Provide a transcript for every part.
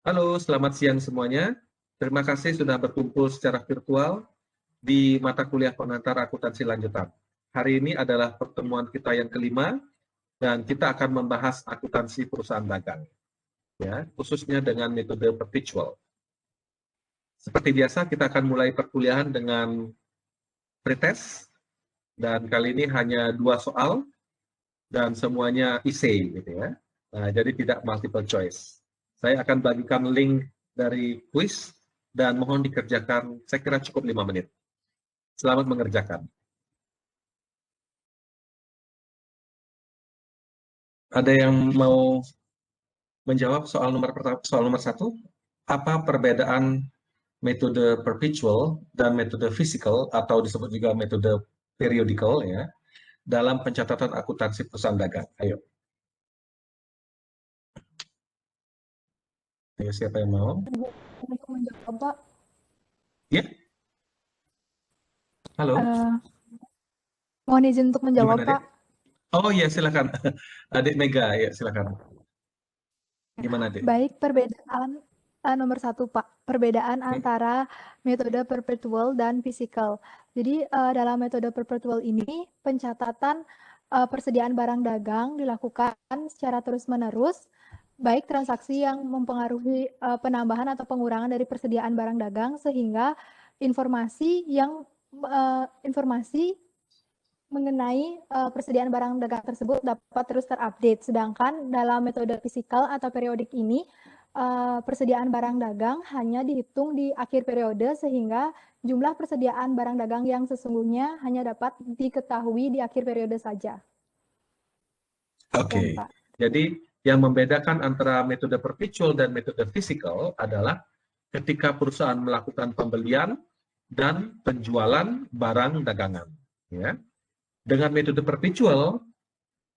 Halo, selamat siang semuanya. Terima kasih sudah berkumpul secara virtual di mata kuliah pengantar akuntansi lanjutan. Hari ini adalah pertemuan kita yang kelima dan kita akan membahas akuntansi perusahaan dagang, ya, khususnya dengan metode perpetual. Seperti biasa, kita akan mulai perkuliahan dengan pretest dan kali ini hanya 2 soal dan semuanya essay, gitu ya. Nah, jadi tidak multiple choice. Saya akan bagikan link dari quiz dan mohon dikerjakan, saya kira cukup 5 menit. Selamat mengerjakan. Ada yang mau menjawab soal nomor 1? Apa perbedaan metode perpetual dan metode physical atau disebut juga metode periodical ya dalam pencatatan akuntansi perusahaan dagang? Ayo. Ayo, siapa yang mau? Untuk menjawab, Pak. Ya. Halo. Mohon izin untuk menjawab, Gimana, Dek? Pak. Oh iya, silakan. Adik Mega, ya silakan. Gimana, Dek? Baik, perbedaan nomor 1, Pak. Perbedaan antara metode perpetual dan physical. Jadi, dalam metode perpetual ini, pencatatan persediaan barang dagang dilakukan secara terus-menerus, baik transaksi yang mempengaruhi penambahan atau pengurangan dari persediaan barang dagang, sehingga informasi mengenai persediaan barang dagang tersebut dapat terus terupdate. Sedangkan dalam metode fisikal atau periodik ini, persediaan barang dagang hanya dihitung di akhir periode sehingga jumlah persediaan barang dagang yang sesungguhnya hanya dapat diketahui di akhir periode saja. Oke. Pak. Jadi yang membedakan antara metode perpetual dan metode fisikal adalah ketika perusahaan melakukan pembelian dan penjualan barang dagangan. Ya. Dengan metode perpetual,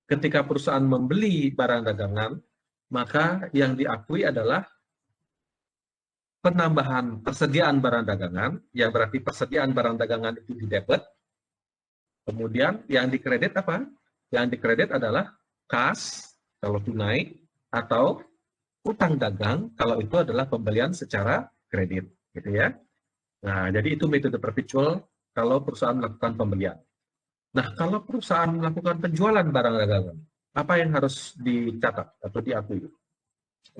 ketika perusahaan membeli barang dagangan, maka yang diakui adalah penambahan persediaan barang dagangan, yang berarti persediaan barang dagangan itu di debit. Kemudian yang dikredit apa? Yang dikredit adalah kas, kalau tunai, atau utang dagang, kalau itu adalah pembelian secara kredit. Gitu ya. Nah, jadi itu metode perpetual kalau perusahaan melakukan pembelian. Nah, kalau perusahaan melakukan penjualan barang dagangan, apa yang harus dicatat atau diakui?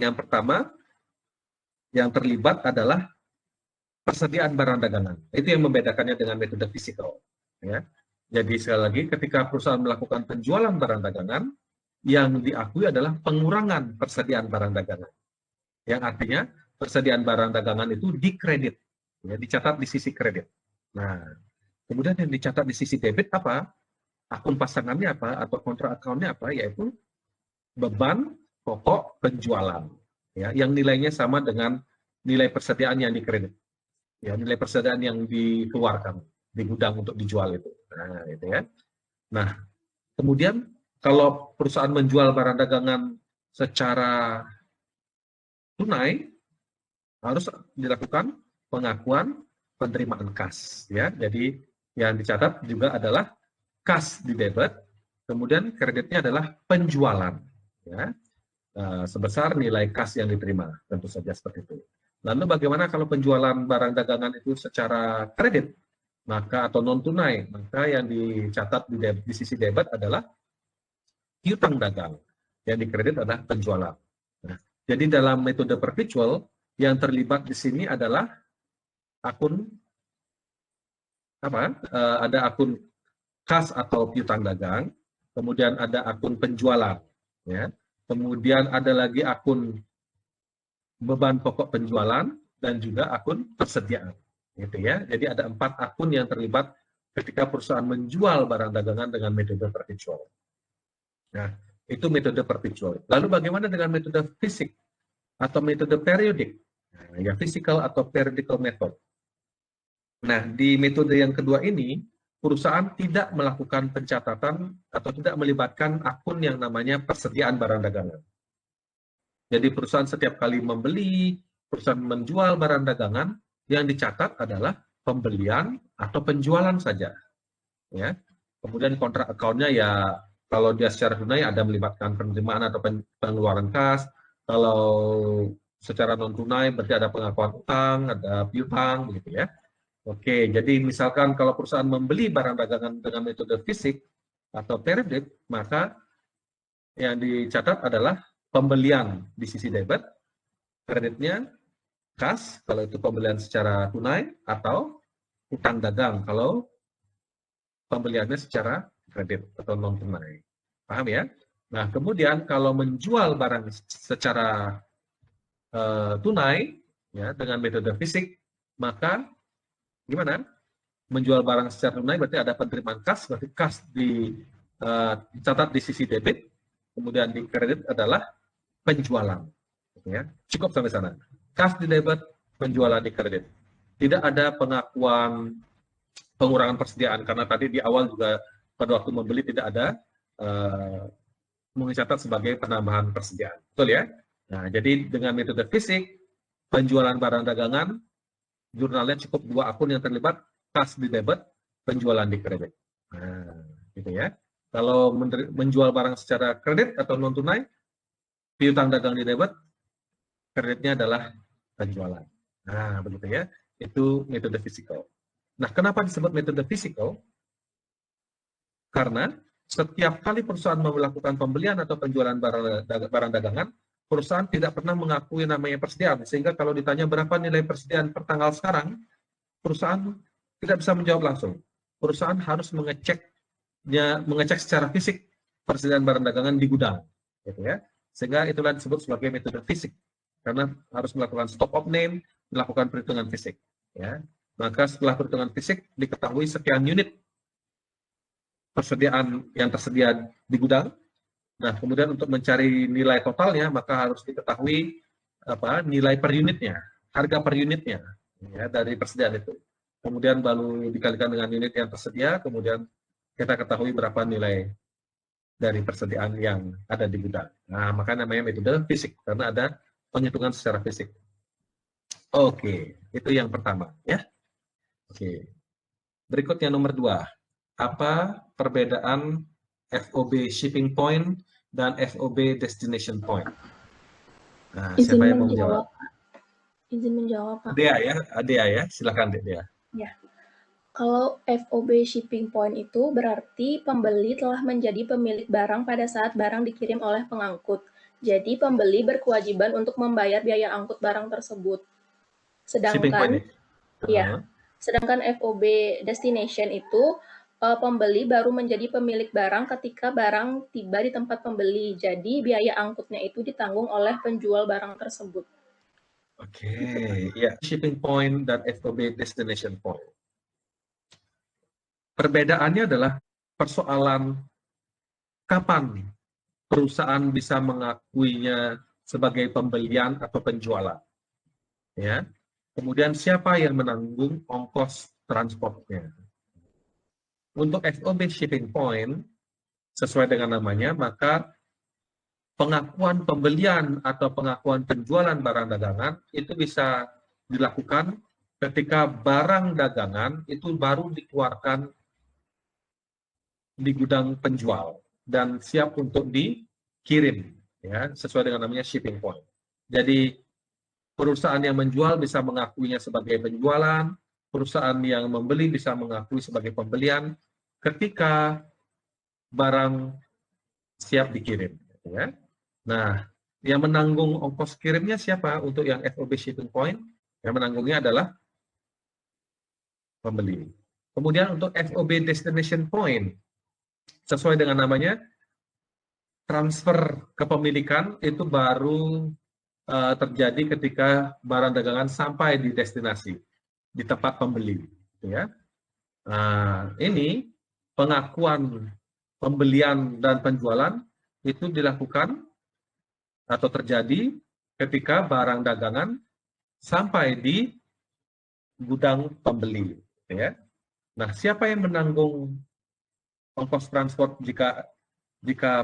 Yang pertama, yang terlibat adalah persediaan barang dagangan. Itu yang membedakannya dengan metode fisikal. Ya. Jadi sekali lagi, ketika perusahaan melakukan penjualan barang dagangan, yang diakui adalah pengurangan persediaan barang dagangan. Yang artinya, persediaan barang dagangan itu dikredit, ya, dicatat di sisi kredit. Nah, kemudian yang dicatat di sisi debit apa? Akun pasangannya apa? Atau kontrak akunnya apa? Yaitu beban pokok penjualan, ya, yang nilainya sama dengan nilai persediaan yang dikredit. Ya, nilai persediaan yang dikeluarkan di gudang untuk dijual itu. Nah, itu ya. Nah, kemudian kalau perusahaan menjual barang dagangan secara tunai, harus dilakukan pengakuan penerimaan kas. Ya, jadi yang dicatat juga adalah kas di debit, kemudian kreditnya adalah penjualan. Ya, sebesar nilai kas yang diterima, tentu saja seperti itu. Lalu bagaimana kalau penjualan barang dagangan itu secara kredit, maka atau non tunai, maka yang dicatat di sisi debit adalah piutang dagang, yang dikredit adalah penjualan. Nah, jadi dalam metode perpetual yang terlibat di sini adalah akun apa? Ada akun kas atau piutang dagang, kemudian ada akun penjualan, ya. Kemudian ada lagi akun beban pokok penjualan dan juga akun persediaan, gitu ya. Jadi ada 4 akun yang terlibat ketika perusahaan menjual barang dagangan dengan metode perpetual. Nah, itu metode perpetual. Lalu bagaimana dengan metode fisik atau metode periodik? Nah, ya physical atau periodical method. Nah, di metode yang kedua ini, perusahaan tidak melakukan pencatatan atau tidak melibatkan akun yang namanya persediaan barang dagangan. Jadi perusahaan setiap kali membeli, perusahaan menjual barang dagangan, yang dicatat adalah pembelian atau penjualan saja. Ya. Kemudian kontrak akunnya ya kalau dia secara tunai ada melibatkan penerimaan atau pengeluaran kas. Kalau secara non tunai berarti ada pengakuan utang, ada piutang, begitu ya. Oke, jadi misalkan kalau perusahaan membeli barang dagangan dengan metode fisik atau kredit, maka yang dicatat adalah pembelian di sisi debit, kreditnya kas kalau itu pembelian secara tunai, atau utang dagang kalau pembeliannya secara kredit atau non tunai. Paham ya? Nah, kemudian kalau menjual barang secara tunai ya dengan metode fisik, maka gimana? Menjual barang secara tunai berarti ada penerimaan kas, berarti kas dicatat di sisi debit, kemudian di kredit adalah penjualan. Ya. Cukup sampai sana. Kas di debit, penjualan di kredit. Tidak ada pengakuan pengurangan persediaan, karena tadi di awal juga pada waktu membeli tidak ada mencatat sebagai penambahan persediaan. Betul ya? Nah, jadi dengan metode fisik, penjualan barang dagangan, jurnalnya cukup 2 akun yang terlibat, kas di debit, penjualan di kredit. Nah, gitu ya. Kalau menjual barang secara kredit atau non tunai, piutang dagang di debit, kreditnya adalah penjualan. Nah, begitu ya. Itu metode fisikal. Nah, kenapa disebut metode fisikal? Karena setiap kali perusahaan melakukan pembelian atau penjualan barang dagangan, perusahaan tidak pernah mengakui namanya persediaan. Sehingga kalau ditanya berapa nilai persediaan per tanggal sekarang, perusahaan tidak bisa menjawab langsung. Perusahaan harus mengecek secara fisik persediaan barang dagangan di gudang, gitu ya. Sehingga itulah disebut sebagai metode fisik, karena harus melakukan stock of name, melakukan perhitungan fisik. Ya. Maka setelah perhitungan fisik diketahui sekian unit persediaan yang tersedia di gudang. Nah, kemudian untuk mencari nilai totalnya, maka harus diketahui nilai per unitnya, harga per unitnya ya, dari persediaan itu. Kemudian baru dikalikan dengan unit yang tersedia, kemudian kita ketahui berapa nilai dari persediaan yang ada di gudang. Nah, makanya namanya metode fisik, karena ada penghitungan secara fisik. Oke, itu yang pertama ya. Oke. Berikutnya nomor 2. Apa perbedaan FOB shipping point dan FOB destination point? Nah, siapa yang mau menjawab? Izin menjawab, Pak. Dea ya, silakan Dea. Ya. Kalau FOB shipping point itu berarti pembeli telah menjadi pemilik barang pada saat barang dikirim oleh pengangkut. Jadi pembeli berkewajiban untuk membayar biaya angkut barang tersebut. Sedangkan FOB destination itu pembeli baru menjadi pemilik barang ketika barang tiba di tempat pembeli. Jadi biaya angkutnya itu ditanggung oleh penjual barang tersebut. Oke, ya, shipping point dan FOB destination point. Perbedaannya adalah persoalan kapan perusahaan bisa mengakuinya sebagai pembelian atau penjualan. Ya. Kemudian siapa yang menanggung ongkos transportnya. Untuk FOB shipping point, sesuai dengan namanya, maka pengakuan pembelian atau pengakuan penjualan barang dagangan itu bisa dilakukan ketika barang dagangan itu baru dikeluarkan di gudang penjual dan siap untuk dikirim, ya, sesuai dengan namanya shipping point. Jadi perusahaan yang menjual bisa mengakuinya sebagai penjualan, perusahaan yang membeli bisa mengakui sebagai pembelian ketika barang siap dikirim. Ya. Nah, yang menanggung ongkos kirimnya siapa untuk yang FOB shipping point? Yang menanggungnya adalah pembeli. Kemudian untuk FOB destination point, sesuai dengan namanya, transfer kepemilikan itu baru terjadi ketika barang dagangan sampai di destinasi, di tempat pembeli. Ya. Nah, ini pengakuan pembelian dan penjualan itu dilakukan atau terjadi ketika barang dagangan sampai di gudang pembeli. Ya. Nah, siapa yang menanggung ongkos transport jika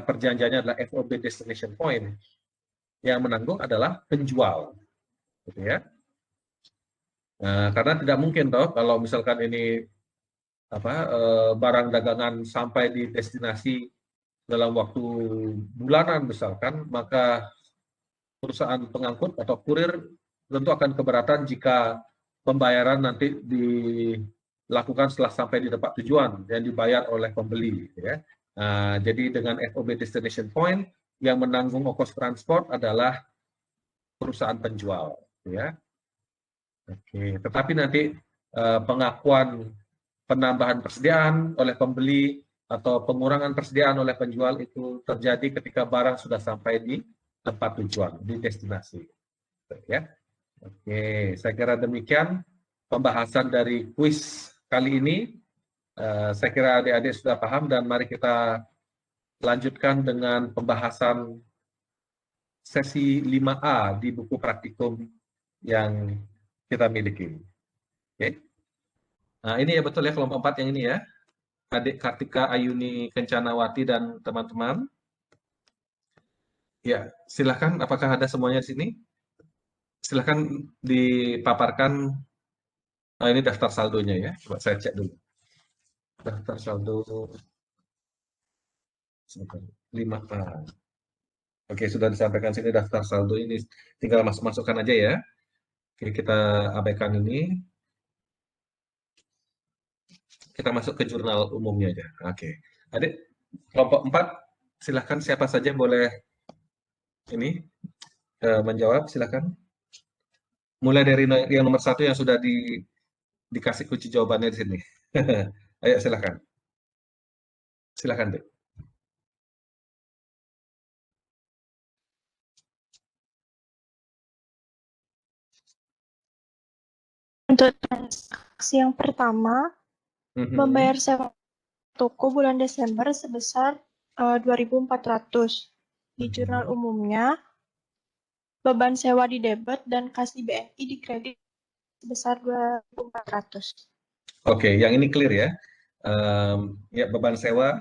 perjanjiannya adalah FOB destination point? Yang menanggung adalah penjual. Gitu ya. Nah, karena tidak mungkin toh kalau misalkan ini barang dagangan sampai di destinasi dalam waktu bulanan misalkan, maka perusahaan pengangkut atau kurir tentu akan keberatan jika pembayaran nanti dilakukan setelah sampai di tempat tujuan yang dibayar oleh pembeli. Ya. Jadi dengan FOB Destination Point, yang menanggung ongkos transport adalah perusahaan penjual. Ya. Oke, tetapi nanti pengakuan penambahan persediaan oleh pembeli atau pengurangan persediaan oleh penjual itu terjadi ketika barang sudah sampai di tempat tujuan, di destinasi. Ya. Oke, saya kira demikian pembahasan dari kuis kali ini. Saya kira adik-adik sudah paham dan mari kita lanjutkan dengan pembahasan sesi 5A di buku praktikum yang kita miliki. Oke. Nah, ini ya betul ya kelompok 4 yang ini ya. Adik Kartika Ayuni Kencanawati dan teman-teman. Ya, silahkan. Apakah ada semuanya di sini? Silahkan dipaparkan. Nah, ini daftar saldonya ya. Coba saya cek dulu. Daftar saldo 5A. Oke, sudah disampaikan sini daftar saldo ini. Tinggal masukkan aja ya. Oke, kita abaikan ini. Kita masuk ke jurnal umumnya aja. Oke. Adik, kelompok 4, silahkan siapa saja boleh ini menjawab, silahkan. Mulai dari yang nomor 1 yang sudah dikasih kunci jawabannya di sini. Ayo silahkan. Silahkan, Dek. Untuk transaksi yang pertama, membayar sewa toko bulan Desember sebesar 2.400. Di jurnal umumnya, beban sewa di debit dan kas di BNI di kredit sebesar 2.400. Oke, yang ini clear ya. Ya, beban sewa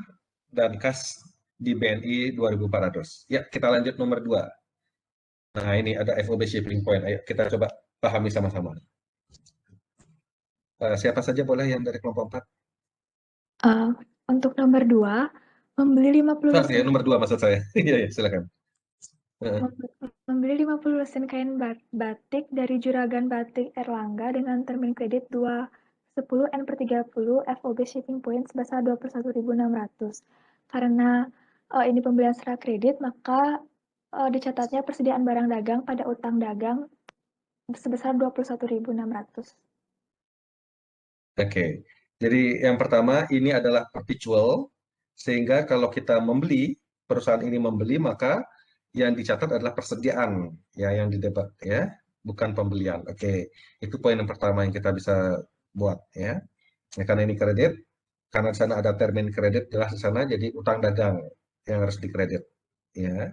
dan kas di BNI 2.400. Ya, kita lanjut nomor 2. Nah, ini ada FOB shipping point. Ayo kita coba pahami sama-sama. Siapa saja boleh yang dari kelompok 4? Untuk nomor 2, membeli 50 Ya, nomor 2 maksud saya. Iya, silakan. Membeli 50 lusin kain batik dari Juragan Batik Erlangga dengan termin kredit 210 N/30 FOB shipping point sebesar 21.600. Karena ini pembelian secara kredit, maka dicatatnya persediaan barang dagang pada utang dagang sebesar 21.600. Oke, jadi yang pertama ini adalah perpetual, sehingga kalau kita membeli, perusahaan ini membeli, maka yang dicatat adalah persediaan ya yang didebat ya, bukan pembelian. Oke, itu poin yang pertama yang kita bisa buat ya. Ya karena ini kredit, karena di sana ada termin kredit jelas di sana, jadi utang dagang yang harus dikredit ya.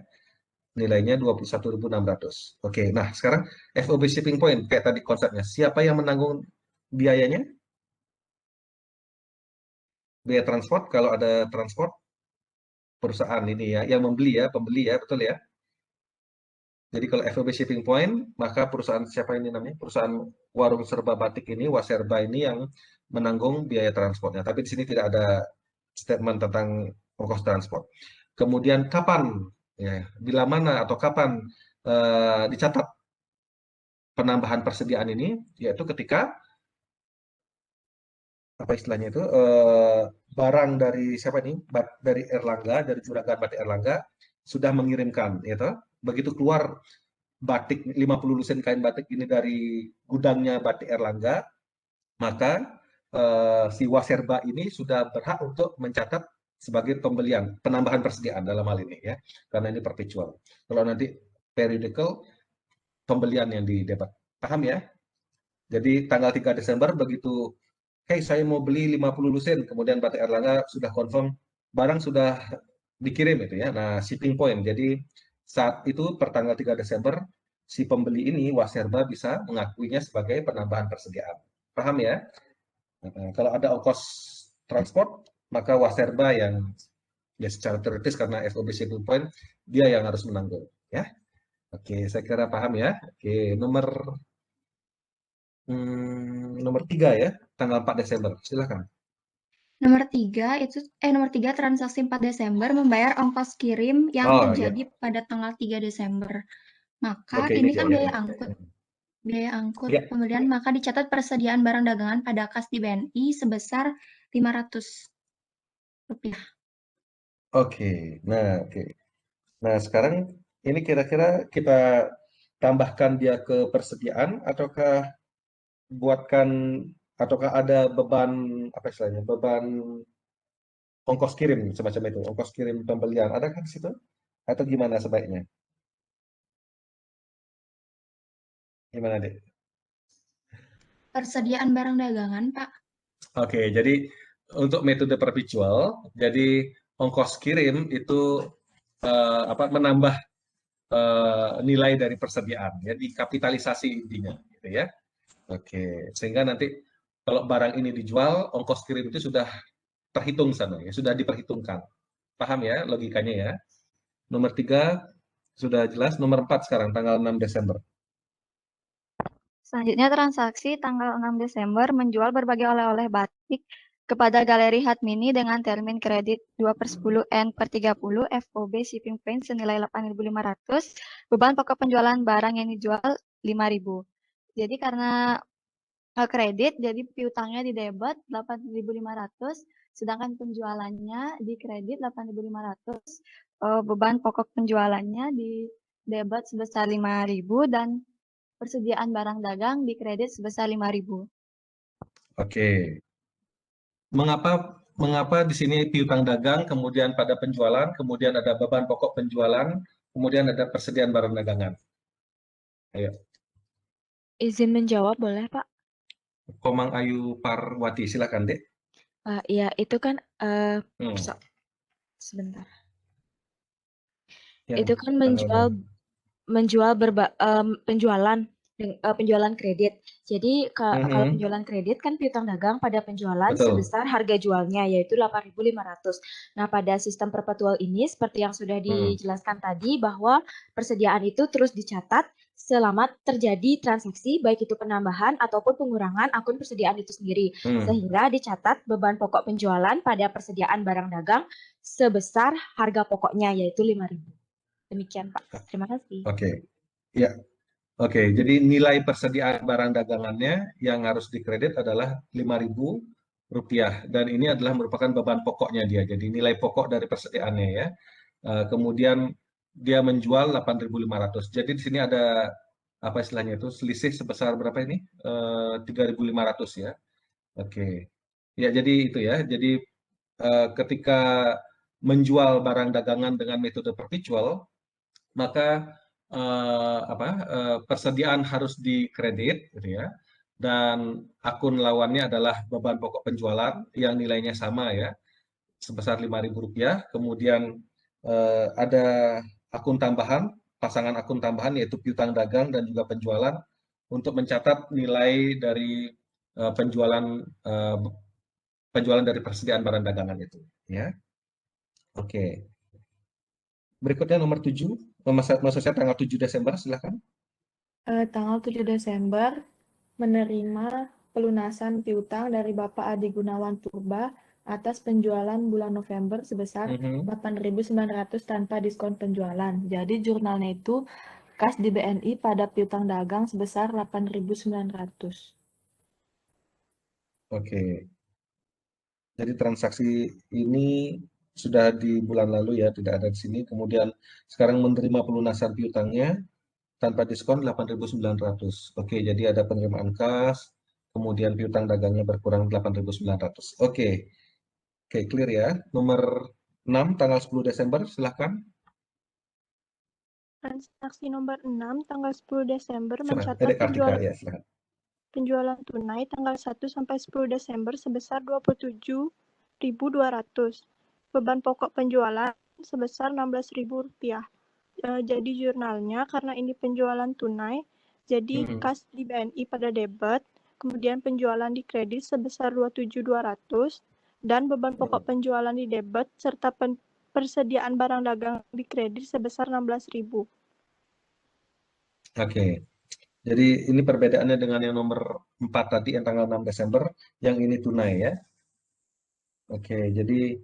Nilainya 21.600. Oke, nah sekarang FOB shipping point kayak tadi konsepnya, siapa yang menanggung biayanya? Biaya transport, kalau ada transport perusahaan ini ya, yang membeli ya, pembeli ya, betul ya. Jadi kalau FOB shipping point, maka perusahaan siapa ini namanya? Perusahaan warung serba batik ini, Waserba ini yang menanggung biaya transportnya. Tapi di sini tidak ada statement tentang ongkos transport. Kemudian kapan, ya, bila mana atau kapan dicatat penambahan persediaan ini, yaitu ketika apa istilahnya itu barang dari siapa nih, dari Erlangga, dari Juragan Batik Erlangga sudah mengirimkan gitu. Begitu keluar batik 50 lusin kain batik ini dari gudangnya Batik Erlangga, maka si Waserba ini sudah berhak untuk mencatat sebagai pembelian, penambahan persediaan dalam hal ini ya, karena ini perpetual. Kalau nanti periodical, pembelian yang didebat. Paham ya? Jadi tanggal 3 Desember begitu, hey saya mau beli 50 lusin, kemudian Batik Erlangga sudah confirm barang sudah dikirim itu ya. Nah, shipping point. Jadi saat itu per tanggal 3 Desember si pembeli ini Waserba bisa mengakuinya sebagai penambahan persediaan. Paham ya? Nah, kalau ada ongkos transport, maka Waserba yang ya secara teoritis karena FOB shipping point dia yang harus menanggung ya. Oke, saya kira paham ya. Oke, nomor 3 ya, tanggal 4 Desember. Silakan. Nomor 3 transaksi 4 Desember membayar ongkos kirim yang terjadi pada tanggal 3 Desember. Maka Oke, ini ya, kan ya, biaya ya. angkut. Biaya angkut Ya, pembelian, maka dicatat persediaan barang dagangan pada kas di BNI sebesar Rp500. oke. Nah, oke. Nah, sekarang ini kira-kira kita tambahkan dia ke persediaan buatkan ataukah ada beban apa istilahnya? Beban ongkos kirim semacam itu, ongkos kirim pembelian. Ada kan di situ? Atau gimana sebaiknya? Gimana, Dek? Persediaan barang dagangan, Pak. Oke, jadi untuk metode perpetual, jadi ongkos kirim itu menambah nilai dari persediaan, ya dikapitalisasi intinya, gitu ya. Oke, sehingga nanti kalau barang ini dijual, ongkos kirim itu sudah terhitung sana, ya sudah diperhitungkan. Paham ya logikanya ya? Nomor 3 sudah jelas. Nomor 4 sekarang tanggal 6 Desember. Selanjutnya transaksi tanggal 6 Desember menjual berbagai oleh-oleh batik kepada Galeri Hatmini dengan termin kredit 2/10 N/30 FOB shipping point senilai 8.500, beban pokok penjualan barang yang dijual 5.000. Jadi karena kredit, jadi piutangnya di debit 8.500, sedangkan penjualannya di kredit 8.500, beban pokok penjualannya di debit sebesar 5.000 dan persediaan barang dagang di kredit sebesar 5.000. Oke. Mengapa di sini piutang dagang, kemudian pada penjualan, kemudian ada beban pokok penjualan, kemudian ada persediaan barang dagangan? Ayo. Izin menjawab boleh, Pak? Komang Ayu Parwati, silakan, Dek. Iya, itu kan Hmm. sebentar. Yang Itu kan tanggal menjual penjualan kredit. Jadi kalau penjualan kredit kan piutang dagang pada penjualan Betul. sebesar harga jualnya yaitu 8.500. Nah, pada sistem perpetual ini seperti yang sudah dijelaskan tadi bahwa persediaan itu terus dicatat selama terjadi transaksi baik itu penambahan ataupun pengurangan akun persediaan itu sendiri. Sehingga dicatat beban pokok penjualan pada persediaan barang dagang sebesar harga pokoknya yaitu 5.000. Demikian, Pak. Terima kasih. Oke. Ya. Oke, jadi nilai persediaan barang dagangannya yang harus dikredit adalah Rp5.000 dan ini adalah merupakan beban pokoknya dia. Jadi nilai pokok dari persediaannya ya. Kemudian dia menjual 8.500. Jadi di sini ada apa istilahnya itu selisih sebesar berapa ini? 3.500 ya. Oke. Ya, jadi itu ya. Jadi ketika menjual barang dagangan dengan metode perpetual, maka persediaan harus dikredit, gitu ya, dan akun lawannya adalah beban pokok penjualan yang nilainya sama ya, sebesar Rp5.000. Kemudian ada akun tambahan, pasangan akun tambahan yaitu piutang dagang dan juga penjualan untuk mencatat nilai dari penjualan dari persediaan barang dagangan itu, ya. Oke. Berikutnya nomor 7, maksud saya tanggal 7 Desember, silakan. Tanggal 7 Desember menerima pelunasan piutang dari Bapak Adi Gunawan Purba atas penjualan bulan November sebesar 8.900 tanpa diskon penjualan. Jadi jurnalnya itu kas di BNI pada piutang dagang sebesar 8.900. Oke. Jadi transaksi ini sudah di bulan lalu ya, tidak ada di sini. Kemudian sekarang menerima pelunasan piutangnya tanpa diskon 8.900. Oke, jadi ada penerimaan kas, kemudian piutang dagangnya berkurang 8.900. Oke. Oke, clear ya. Nomor 6 tanggal 10 Desember, silahkan. Transaksi nomor 6 tanggal 10 Desember Silahkan. mencatat Ya, silahkan. penjualan tunai tanggal 1 sampai 10 Desember sebesar 27.200. Beban pokok penjualan sebesar Rp16.000. Jadi jurnalnya karena ini penjualan tunai, jadi kas di BNI pada debit, kemudian penjualan di kredit sebesar 27.200 dan beban pokok penjualan di debit serta persediaan barang dagang di kredit sebesar 16.000. Oke. Jadi ini perbedaannya dengan yang nomor 4 tadi yang tanggal 6 Desember, yang ini tunai ya. Oke, jadi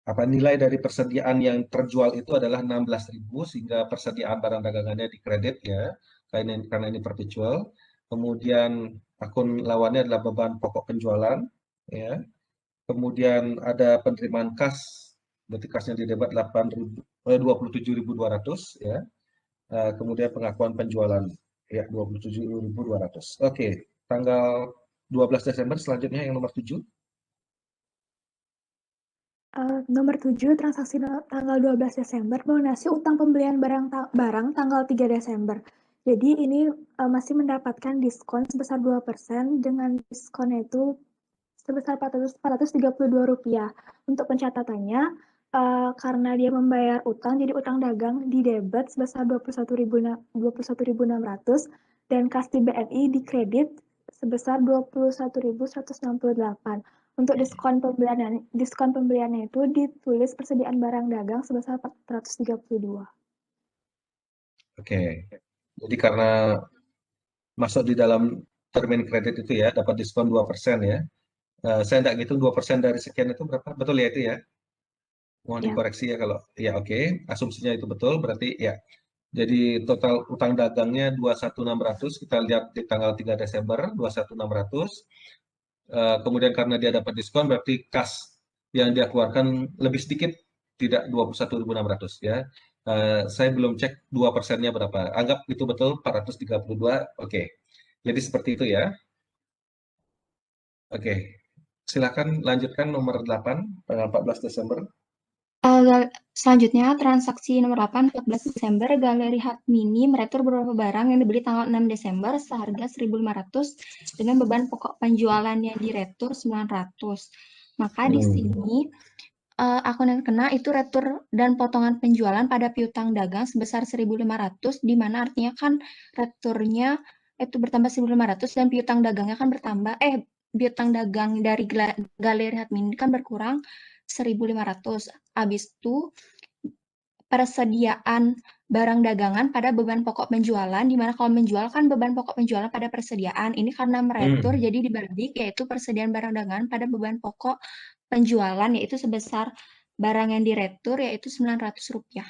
nilai dari persediaan yang terjual itu adalah 16.000 sehingga persediaan barang dagangannya dikredit ya karena ini perpetual. Kemudian akun lawannya adalah beban pokok penjualan ya. Kemudian ada penerimaan kas, berarti kasnya didebat 27.200 ya. Kemudian pengakuan penjualan ya 27.200. Oke, tanggal 12 Desember selanjutnya yang nomor 7. Nomor 7, transaksi tanggal 12 Desember melunasi utang pembelian barang tanggal 3 Desember. Jadi ini masih mendapatkan diskon sebesar 2% dengan diskonnya itu sebesar Rp432. Untuk pencatatannya, karena dia membayar utang, jadi utang dagang di debit sebesar Rp21.600 dan kas di BNI di kredit sebesar Rp21.168. Untuk diskon pembeliannya itu ditulis persediaan barang dagang sebesar Rp432. Oke, jadi karena masuk di dalam termin kredit itu ya, dapat diskon 2% ya. Saya tidak ngitung 2% dari sekian itu berapa, betul ya itu ya? Mohon dikoreksi ya kalau, ya oke, asumsinya itu betul, berarti ya. Jadi total utang dagangnya 21.600, kita lihat di tanggal 3 Desember, 21.600. Kemudian karena dia dapat diskon, berarti kas yang dia keluarkan lebih sedikit, tidak 21.600 ya. Saya belum cek 2%-nya berapa. Anggap itu betul 432. Oke. Jadi seperti itu ya. Oke. Silakan lanjutkan nomor 8 tanggal 14 Desember. Selanjutnya, transaksi nomor 8, 14 Desember, Galeri Hut Mini meretur beberapa barang yang dibeli tanggal 6 Desember seharga 1.500 dengan beban pokok penjualan yang diretur 900. Maka di sini akun yang kena itu retur dan potongan penjualan pada piutang dagang sebesar 1.500, di mana artinya kan returnya itu bertambah 1.500 dan piutang dagangnya kan bertambah, piutang dagang dari Galeri Hut Mini kan berkurang 1.500. Habis itu persediaan barang dagangan pada beban pokok penjualan, di mana kalau menjual kan beban pokok penjualan pada persediaan. Ini karena meretur jadi dibalik, yaitu persediaan barang dagangan pada beban pokok penjualan, yaitu sebesar barang yang diretur yaitu Rp900.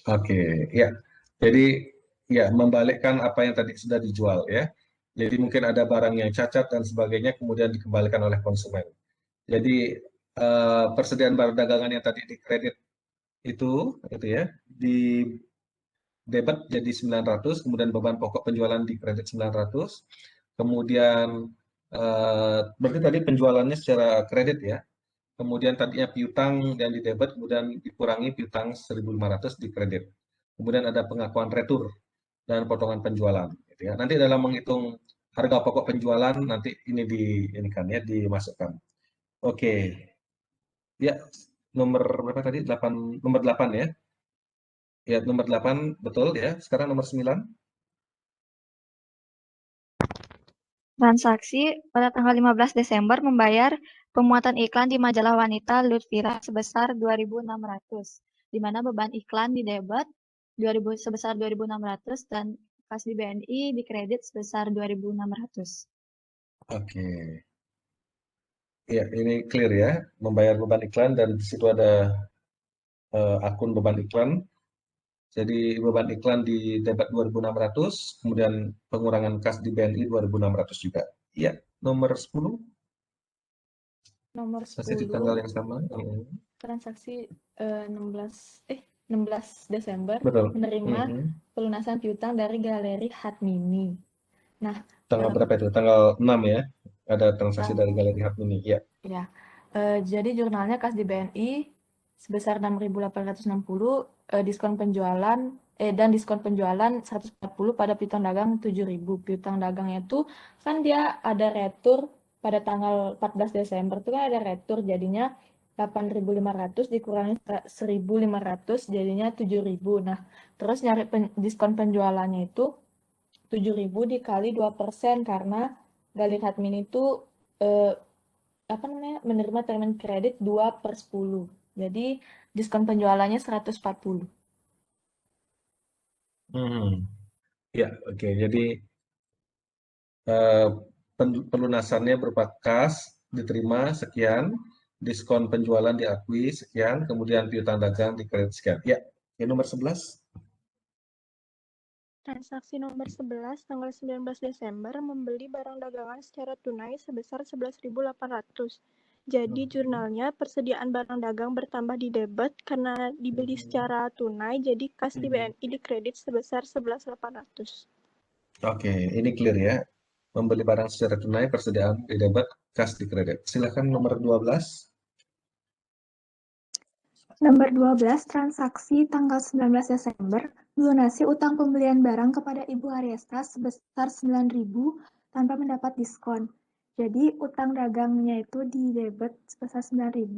Oke, ya. Jadi ya membalikkan apa yang tadi sudah dijual ya. Jadi mungkin ada barang yang cacat dan sebagainya kemudian dikembalikan oleh konsumen. Jadi persediaan barang dagangan yang tadi dikredit itu ya, di debit jadi 900, kemudian beban pokok penjualan dikredit 900. Kemudian berarti tadi penjualannya secara kredit ya. Kemudian tadinya piutang yang di debit, kemudian dikurangi piutang 1.500 di kredit. Kemudian ada pengakuan retur dan potongan penjualan. Gitu ya. Nanti dalam menghitung harga pokok penjualan nanti ini dimasukkan. Oke. Ya, nomor berapa tadi? Nomor 8 ya. Ya, nomor 8 betul ya. Sekarang nomor 9. Transaksi pada tanggal 15 Desember membayar pemuatan iklan di majalah wanita Lutfira sebesar 2.600, di mana beban iklan di debit sebesar 2.600 dan kas di BNI di kredit sebesar 2.600. Oke. Ya, ini clear ya. Membayar beban iklan dan di situ ada akun beban iklan. Jadi beban iklan di debit 2.600, kemudian pengurangan kas di BNI 2.600 juga. Iya, nomor 10. Nomor 10. Masih di tanggal yang sama. Transaksi 16 Desember Betul. Menerima pelunasan piutang dari Galeri Hut Mini. Nah, tanggal berapa itu? Tanggal 6 ya. Ada transaksi dari Galeri Hut Mini. Ya. Ya. Jadi jurnalnya kas di BNI sebesar 6.860, diskon penjualan dan diskon penjualan 140 pada piutang dagang 7.000. Piutang dagangnya itu kan dia ada retur pada tanggal 14 Desember itu kan ada retur, jadinya 8.500 dikurangi 1.500 jadinya 7.000. Nah, terus nyari diskon penjualannya itu 7.000 dikali 2% karena Galeri Hut Mini itu menerima termin kredit 2/10. Jadi diskon penjualannya 140. Ya, oke. Jadi pelunasannya berupa kas diterima sekian, diskon penjualan diakui sekian, kemudian piutang dagang dikredit sekian. Ya, yang nomor 11. Transaksi nomor 11 tanggal 19 Desember membeli barang dagangan secara tunai sebesar 11.800. Jadi jurnalnya persediaan barang dagang bertambah di debit karena dibeli secara tunai, jadi kas di BNI dikredit sebesar 11.800. Oke, ini clear ya. Membeli barang secara tunai, persediaan di debit, kas di kredit. Silakan nomor 12. Nomor 12, transaksi tanggal 19 Desember, lunasi utang pembelian barang kepada Ibu Ariesta sebesar 9.000 tanpa mendapat diskon. Jadi utang dagangnya itu di debit sebesar 9.000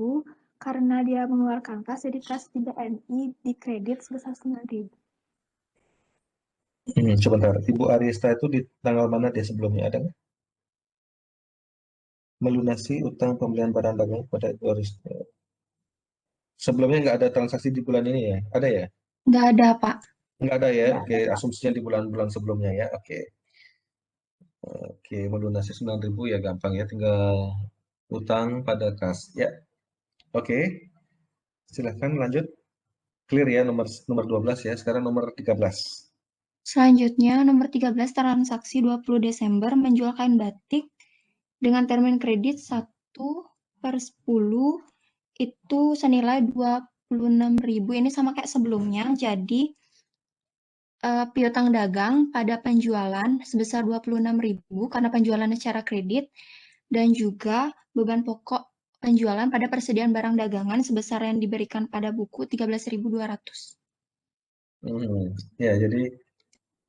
karena dia mengeluarkan kas, jadi kas di BNI di kredit sebesar 9.000. Sebentar, Ibu Ariesta itu di tanggal mana dia sebelumnya, ada nggak? Melunasi utang pembelian barang dagang kepada Ibu Ariesta. Sebelumnya nggak ada transaksi di bulan ini ya? Ada ya? Nggak ada, Pak. Nggak ada ya? Nggak Oke, ada, Pak. asumsinya di bulan-bulan sebelumnya ya. Oke, melunasi 9.000 ya gampang ya, tinggal utang pada kas. Ya, oke. Silahkan lanjut. Clear ya nomor 12 ya. Sekarang nomor 13. Selanjutnya, nomor 13, transaksi 20 Desember menjual kain batik dengan termin kredit 1/10 itu senilai 26.000. Ini sama kayak sebelumnya. Jadi piutang dagang pada penjualan sebesar 26.000 karena penjualannya secara kredit, dan juga beban pokok penjualan pada persediaan barang dagangan sebesar yang diberikan pada buku 13.200. Ya, jadi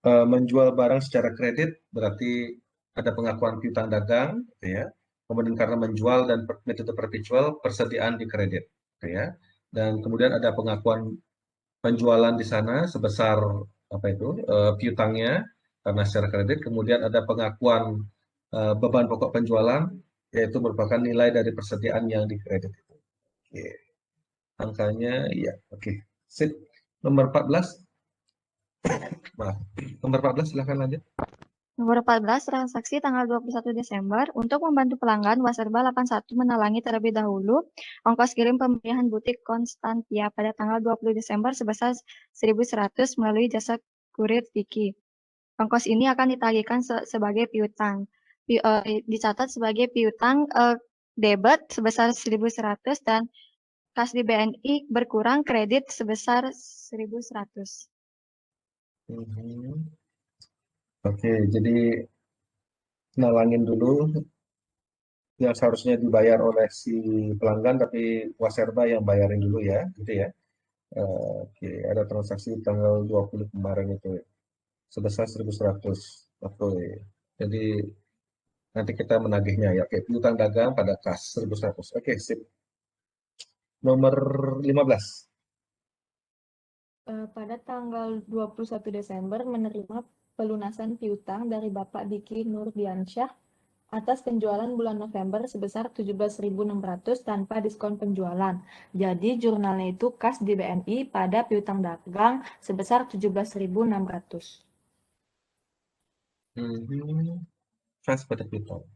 menjual barang secara kredit berarti ada pengakuan piutang dagang, gitu ya. Kemudian karena menjual dan metode perpetual persediaan di kredit, gitu ya. Dan kemudian ada pengakuan penjualan di sana sebesar apa itu piutangnya karena secara kredit. Kemudian ada pengakuan beban pokok penjualan yaitu merupakan nilai dari persediaan yang di kredit itu. Oke. Angkanya ya, oke. Sip. Nomor 14. Maaf. Nomor 14 silahkan lanjut. Nomor 14, transaksi tanggal 21 Desember untuk membantu pelanggan Waserba 81 menalangi terlebih dahulu ongkos kirim pembelian butik Konstantia pada tanggal 20 Desember sebesar 1.100 melalui jasa kurir Tiki. Ongkos ini akan ditagihkan sebagai piutang. Dicatat sebagai piutang debit sebesar 1.100 dan kas di BNI berkurang kredit sebesar 1.100. Oke, jadi nalangin dulu yang seharusnya dibayar oleh si pelanggan, tapi Waserba yang bayarin dulu ya, gitu ya. Oke, ada transaksi tanggal 20 kemarin itu sebesar 1.100. Oke, jadi nanti kita menagihnya ya. Oke, piutang dagang pada kas 1.100. Oke, sip. Nomor 15. Pada tanggal 21 Desember menerima pelunasan piutang dari Bapak Diki Nurdiansyah atas penjualan bulan November sebesar 17.600 tanpa diskon penjualan. Jadi jurnalnya itu kas di BNI pada piutang dagang sebesar 17.600. Kas pada piutang.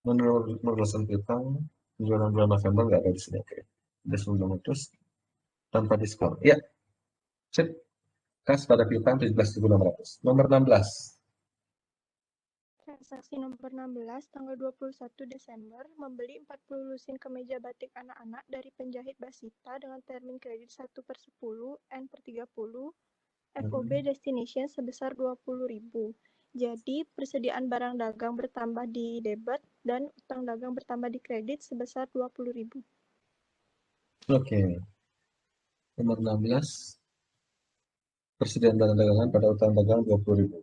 Menurut pelunasan piutang penjualan bulan November nggak ada di sini. Oke, ada 900 tanpa diskon. Ya, sip. Kas pada piutang 17.600. Nomor 16. Transaksi nomor 16 tanggal 21 Desember membeli 40 lusin kemeja batik anak-anak dari penjahit Basita dengan termin kredit 1/10 N/30 FOB Destination sebesar 20.000. Jadi persediaan barang dagang bertambah di debit dan utang dagang bertambah di kredit sebesar 20.000. Oke. Nomor 16. Persediaan barang dagangan pada utang dagang 20.000.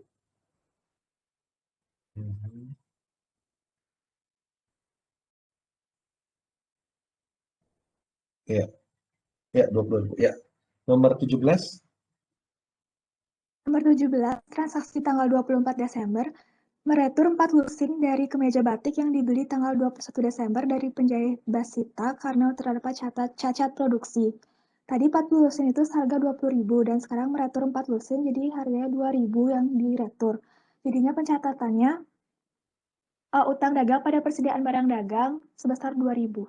Ya. Ya, 20.000. Ya. Nomor 17. Nomor 17, transaksi tanggal 24 Desember, meretur 4 lusin dari kemeja batik yang dibeli tanggal 21 Desember dari penjahit Basita karena terdapat cacat produksi. Tadi 40 lusin itu seharga 20.000 dan sekarang meretur 4 lusin jadi harganya 2.000 yang diretur. Jadinya pencatatannya Utang dagang pada persediaan barang dagang sebesar 2.000.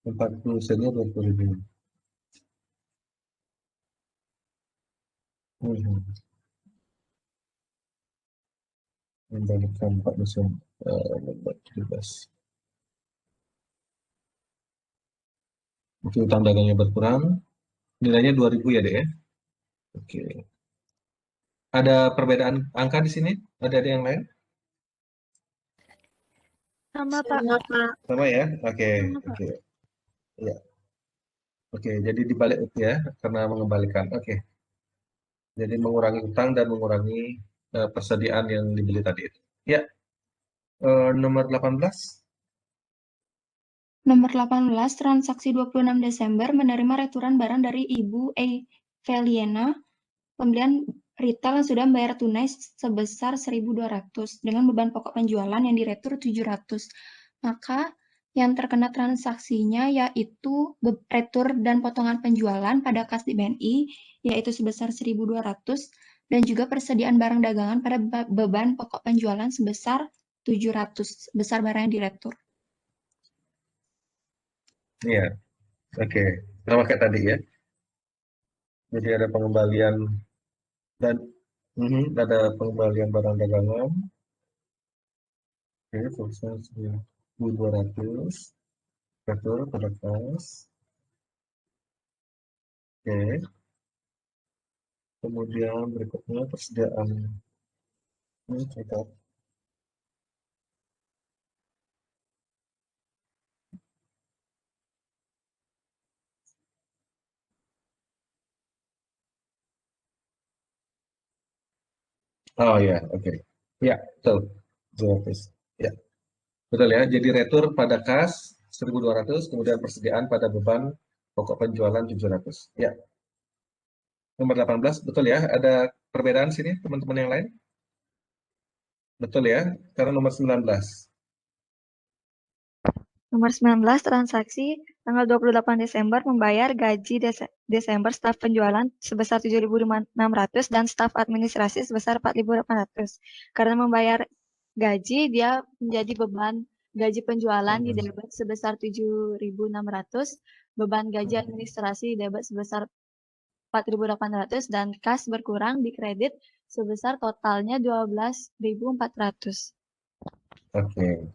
40 sennya 20.000. Membalikkan 4 musim 17. Oke, utang dagangnya berkurang. Nilainya 2.000 ya, Dek ya? Oke. Ada perbedaan angka di sini? Ada yang lain? Sama, Pak. Sama ya? Oke, Sama, Pak. oke. Ya. Oke, jadi dibalik ya, karena mengembalikan. Oke. Jadi mengurangi utang dan mengurangi persediaan yang dibeli tadi itu. Ya. Nomor 18. Nomor 18, transaksi 26 Desember menerima returan barang dari Ibu Eveliana, pembelian retail yang sudah membayar tunai sebesar 1.200 dengan beban pokok penjualan yang diretur 700. Maka yang terkena transaksinya yaitu retur dan potongan penjualan pada kas di BNI yaitu sebesar 1.200 dan juga persediaan barang dagangan pada beban pokok penjualan sebesar 700 besar barang yang diretur. Iya, oke. Sama kayak tadi ya. Jadi ada pengembalian dan ada pengembalian barang dagangan. Oke, sebesar 1.200. Retur pada kas. Oke. Kemudian berikutnya persediaan. Ini catat. Oh ya, oke. Ya, betul. 200. Ya. Betul ya. Jadi retur pada kas 1.200, kemudian persediaan pada beban pokok penjualan 700. Ya. Nomor 18, betul ya. Ada perbedaan sini teman-teman yang lain? Betul ya. Karena nomor 19. Nomor 19, transaksi tanggal 28 Desember membayar gaji Desember staf penjualan sebesar 7.600 dan staf administrasi sebesar 4.800. Karena membayar gaji, dia menjadi beban gaji penjualan di debit sebesar 7.600, beban gaji administrasi di debit sebesar 4.800, dan kas berkurang di kredit sebesar totalnya 12.400. Oke.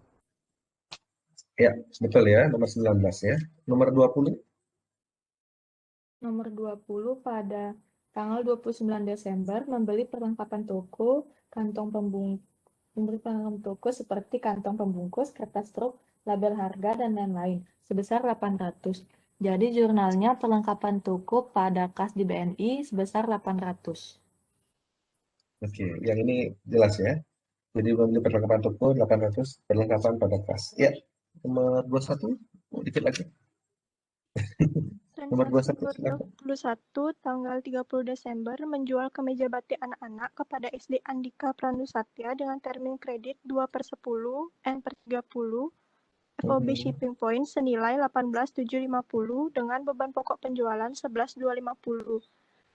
Ya, betul ya, nomor 19 ya. Nomor 20. Nomor 20 pada tanggal 29 Desember membeli perlengkapan toko, kantong pembungkus seperti kantong pembungkus, kertas truk, label harga, dan lain-lain sebesar 800. Jadi jurnalnya perlengkapan toko pada kas di BNI sebesar 800. Oke, yang ini jelas ya. Jadi membeli perlengkapan toko 800, perlengkapan pada kas. Ya, nomor 21, dikit lagi. Nomor 21 tanggal 30 Desember menjual kemeja batik anak-anak kepada SD Andika Pranusatya dengan termin kredit 2/10 N/30 FOB shipping point senilai 18.750 dengan beban pokok penjualan 11.250.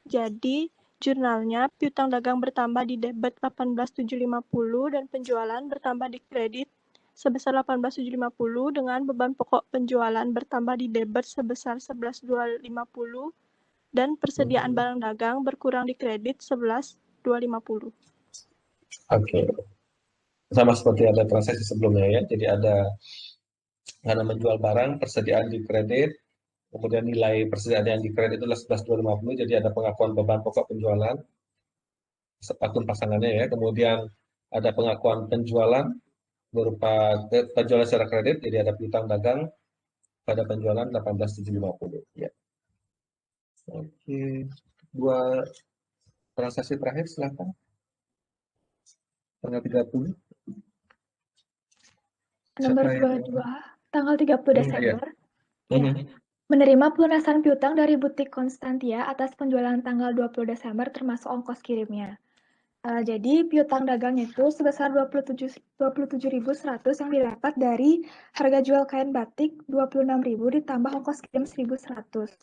Jadi jurnalnya piutang dagang bertambah di debit 18.750 dan penjualan bertambah di kredit sebesar 18.750 dengan beban pokok penjualan bertambah di debit sebesar 11.250 dan persediaan barang dagang berkurang di kredit 11.250. Oke. Sama seperti ada transaksi sebelumnya ya. Jadi ada karena menjual barang, persediaan di kredit, kemudian nilai persediaan yang di kredit itu adalah 11.250, jadi ada pengakuan beban pokok penjualan akun pasangannya ya. Kemudian ada pengakuan penjualan berupa penjualan secara kredit, jadi ada piutang dagang pada penjualan 18.750 ya. Oke, dua transaksi terakhir silakan. Tanggal 30. Nomor 22, tanggal 30 Desember. Ya. Menerima pelunasan piutang dari butik Konstantia atas penjualan tanggal 20 Desember termasuk ongkos kirimnya. Jadi piutang dagang itu sebesar 27.100 yang didapat dari harga jual kain batik 26.000 ditambah ongkos kirim 1.100.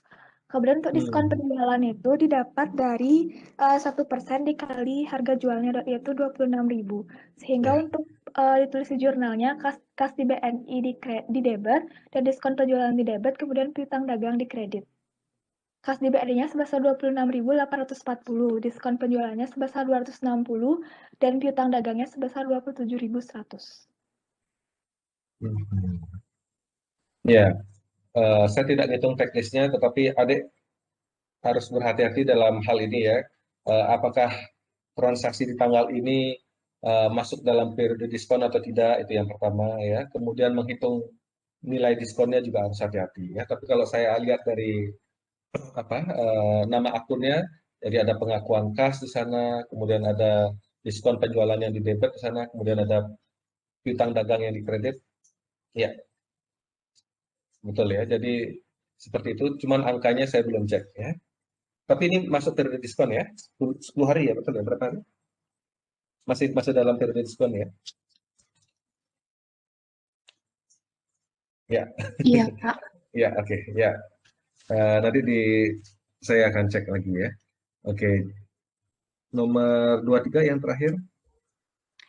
Kemudian untuk diskon penjualan itu didapat dari 1% dikali harga jualnya yaitu 26.000. Sehingga untuk ditulis di jurnalnya kas di BNI di debit dan diskon penjualan di debit, kemudian piutang dagang di kredit. Kas di BNI-nya sebesar 26.840, diskon penjualannya sebesar 260 dan piutang dagangnya sebesar 27.100. Ya, saya tidak ngitung teknisnya, tetapi adik harus berhati-hati dalam hal ini ya. Apakah transaksi di tanggal ini masuk dalam periode diskon atau tidak, itu yang pertama ya. Kemudian menghitung nilai diskonnya juga harus hati-hati ya. Tapi kalau saya lihat dari nama akunnya, jadi ada pengakuan kas di sana, kemudian ada diskon penjualan yang di debit di sana, kemudian ada piutang dagang yang di kredit, ya betul ya. Jadi seperti itu, cuman angkanya saya belum cek ya. Tapi ini masuk periode diskon ya, 10 hari ya, betul ya, berapa hari? Masih dalam periode diskon ya? Ya. Iya, Pak. Ya, oke, ya. Nanti saya akan cek lagi ya. Oke. Nomor 23 yang terakhir.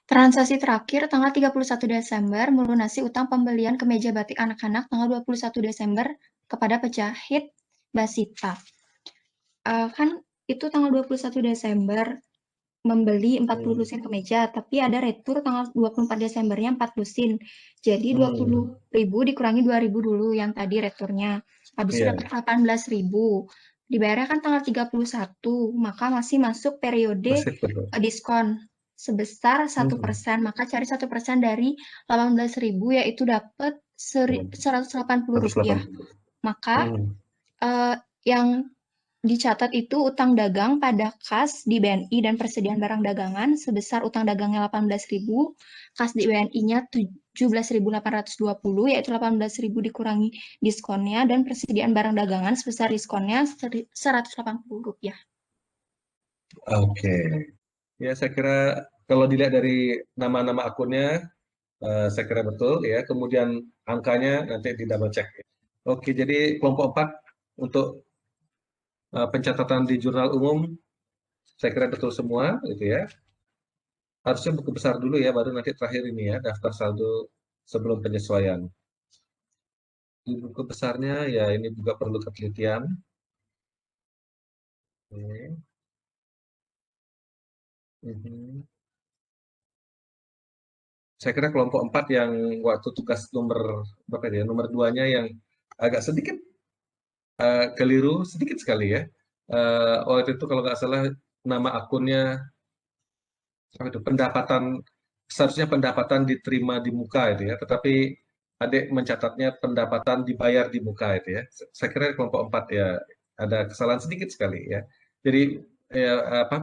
Transaksi terakhir tanggal 31 Desember melunasi utang pembelian kemeja batik anak-anak tanggal 21 Desember kepada penjahit Basita. Kan itu tanggal 21 Desember membeli 40 lusin kemeja, tapi ada retur tanggal 24 Desembernya 4 lusin. Jadi 20.000 dikurangi 2.000 dulu yang tadi returnya. Habis itu dapat 18.000. Dibayarnya kan tanggal 31, maka masih masuk periode diskon sebesar 1%. Maka cari 1% dari 18.000 yaitu dapat 180 rupiah. Maka yang dicatat itu utang dagang pada kas di BNI dan persediaan barang dagangan sebesar utang dagangnya 18.000, kas di BNI-nya 17.820 yaitu 18.000 dikurangi diskonnya dan persediaan barang dagangan sebesar diskonnya 180 rupiah. Oke. Ya, saya kira kalau dilihat dari nama-nama akunnya, saya kira betul ya. Kemudian angkanya nanti di double check. Oke, jadi kelompok 4 untuk pencatatan di jurnal umum, saya kira betul semua, gitu ya. Harusnya buku besar dulu ya, baru nanti terakhir ini ya, daftar saldo sebelum penyesuaian. Di buku besarnya ya ini juga perlu ketelitian. Oke. Saya kira kelompok 4 yang waktu tugas nomor berapa ya, nomor 2-nya yang agak sedikit keliru, sedikit sekali ya. Waktu itu kalau nggak salah nama akunnya pendapatan, seharusnya pendapatan diterima di muka itu ya, tetapi adik mencatatnya pendapatan dibayar di muka itu ya. Saya kira kelompok 4 ya ada kesalahan sedikit sekali ya. Jadi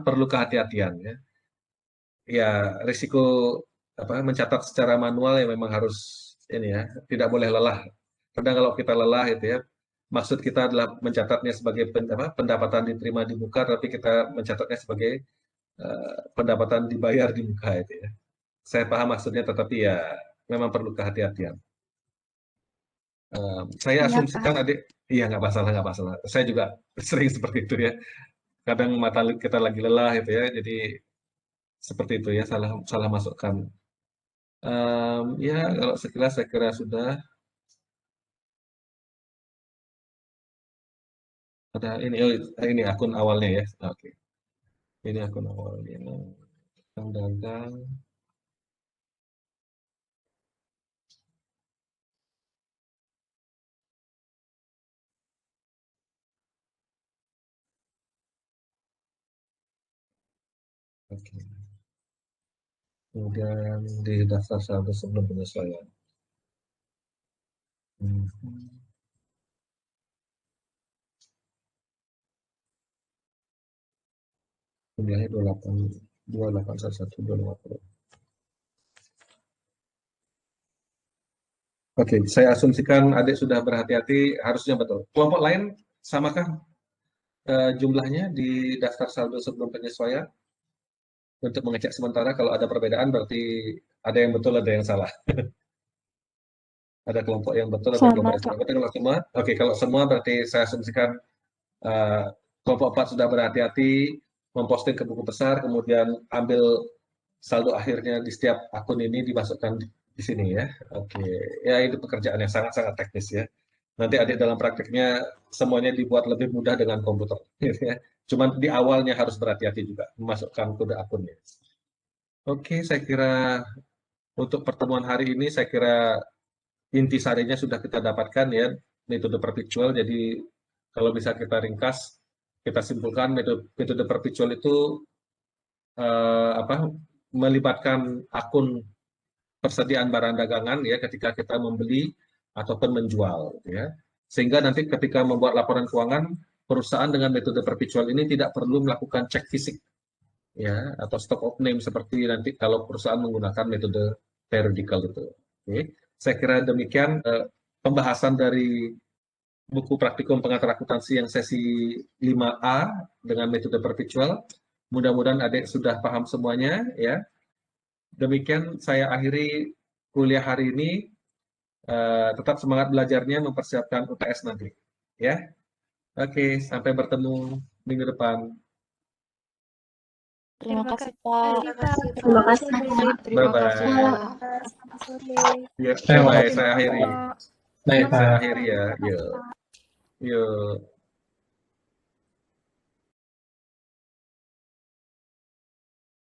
perlu kehati-hatian ya. Ya risiko mencatat secara manual ya memang harus ini ya, tidak boleh lelah. Kadang kalau kita lelah itu ya, maksud kita adalah mencatatnya sebagai pendapatan diterima di muka, tapi kita mencatatnya sebagai pendapatan dibayar di muka itu ya. Saya paham maksudnya, tetapi ya memang perlu kehati-hatian. Saya asumsikan adik, iya nggak masalah. Saya juga sering seperti itu ya. Kadang mata kita lagi lelah itu ya, jadi seperti itu ya, salah masukkan. Ya kalau sekilas saya kira sudah. Ada ini akun awalnya ya. Oke. Ini akun awalnya. Dagang. Oke. Kemudian di daftar saldo sebelum penyesuaian. Jumlahnya 2811 Oke, saya asumsikan adik sudah berhati-hati, harusnya betul. Kelompok lain samakah jumlahnya di daftar saldo sebelum penyesuaian? Untuk mengecek sementara kalau ada perbedaan berarti ada yang betul, ada yang salah. Ada kelompok yang betul, ada kelompok yang salah. Betul kalau semua? Oke, kalau semua berarti saya asumsikan kelompok 4 sudah berhati-hati memposting ke buku besar, kemudian ambil saldo akhirnya di setiap akun ini dimasukkan di sini ya. Oke, ya itu pekerjaan yang sangat-sangat teknis ya. Nanti adik dalam prakteknya semuanya dibuat lebih mudah dengan komputer. Ya. Cuman di awalnya harus berhati-hati juga memasukkan kode akunnya. Oke, saya kira untuk pertemuan hari ini saya kira intisarinya sudah kita dapatkan ya, metode perpetual. Jadi kalau bisa kita ringkas, kita simpulkan metode perpetual itu melibatkan akun persediaan barang dagangan ya ketika kita membeli ataupun menjual ya. Sehingga nanti ketika membuat laporan keuangan, perusahaan dengan metode perpetual ini tidak perlu melakukan cek fisik ya atau stock of name seperti nanti kalau perusahaan menggunakan metode periodical itu. Oke. Saya kira demikian pembahasan dari buku praktikum pengatur akuntansi yang sesi 5A dengan metode perpetual. Mudah-mudahan adik sudah paham semuanya ya. Demikian saya akhiri kuliah hari ini. Tetap semangat belajarnya, mempersiapkan UTS nanti ya. Oke, sampai bertemu minggu depan. Terima kasih, Pak. Terima kasih. Bye-bye. Ya, bye-bye. Saya akhiri. Saya akhiri ya. Yuk. Yuk.